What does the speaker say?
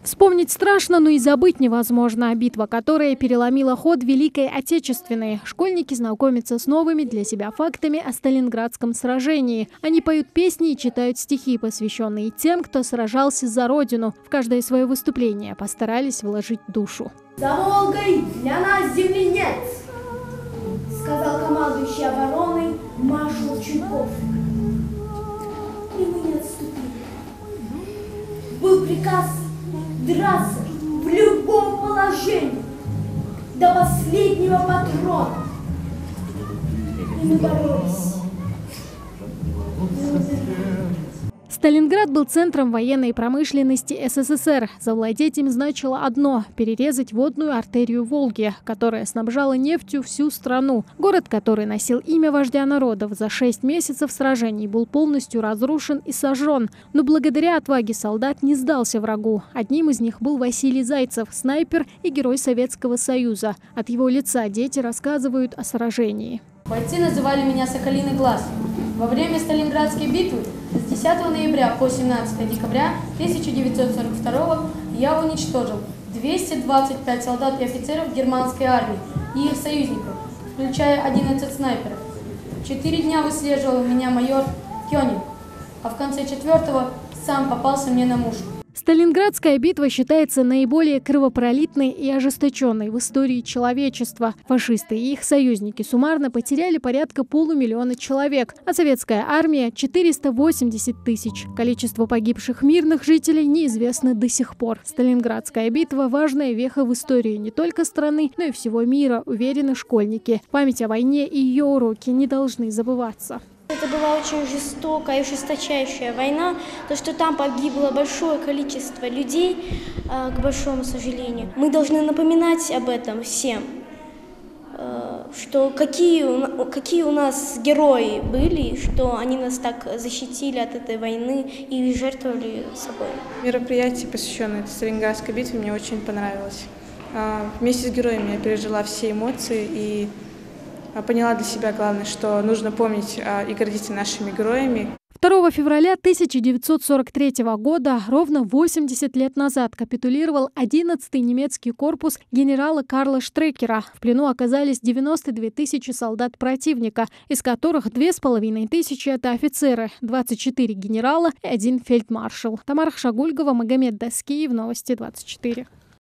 Вспомнить страшно, но и забыть невозможно. Битва, которая переломила ход Великой Отечественной. Школьники знакомятся с новыми для себя фактами о Сталинградском сражении. Они поют песни и читают стихи, посвященные тем, кто сражался за Родину. В каждое свое выступление постарались вложить душу. «За Волгой для нас земли нет», — сказал командующий обороной маршал Чуйков. И мы не отступили. Был приказ драться в любом положении, до последнего патрона. И мы боролись. Сталинград был центром военной промышленности СССР. Завладеть им значило одно – перерезать водную артерию Волги, которая снабжала нефтью всю страну. Город, который носил имя вождя народов, за 6 месяцев сражений был полностью разрушен и сожжен. Но благодаря отваге солдат не сдался врагу. Одним из них был Василий Зайцев, снайпер и герой Советского Союза. От его лица дети рассказывают о сражении. Бойцы называли меня «Соколиный глаз». Во время Сталинградской битвы с 10 ноября по 17 декабря 1942 я уничтожил 225 солдат и офицеров германской армии и их союзников, включая 11 снайперов. 4 дня выслеживал меня майор Кёниг, а в конце 4-го сам попался мне на мушку. Сталинградская битва считается наиболее кровопролитной и ожесточенной в истории человечества. Фашисты и их союзники суммарно потеряли порядка 500 000 человек, а советская армия – 480 тысяч. Количество погибших мирных жителей неизвестно до сих пор. Сталинградская битва – важная веха в истории не только страны, но и всего мира, уверены школьники. Память о войне и ее уроки не должны забываться. Это была очень жестокая и ожесточающая война, то, что там погибло большое количество людей, к большому сожалению. Мы должны напоминать об этом всем, что какие у нас герои были, что они нас так защитили от этой войны и жертвовали собой. Мероприятие, посвященное Сталинградской битве, мне очень понравилось. Вместе с героями я пережила все эмоции и поняла для себя главное, что нужно помнить и гордиться нашими героями. 2 февраля 1943 года, ровно 80 лет назад, капитулировал 11-й немецкий корпус генерала Карла Штрекера. В плену оказались 92 тысячи солдат противника, из которых 2500 – это офицеры, 24 генерала и 1 фельдмаршал. Тамара Шагульгова, Магомед Даскиев, Новости 24.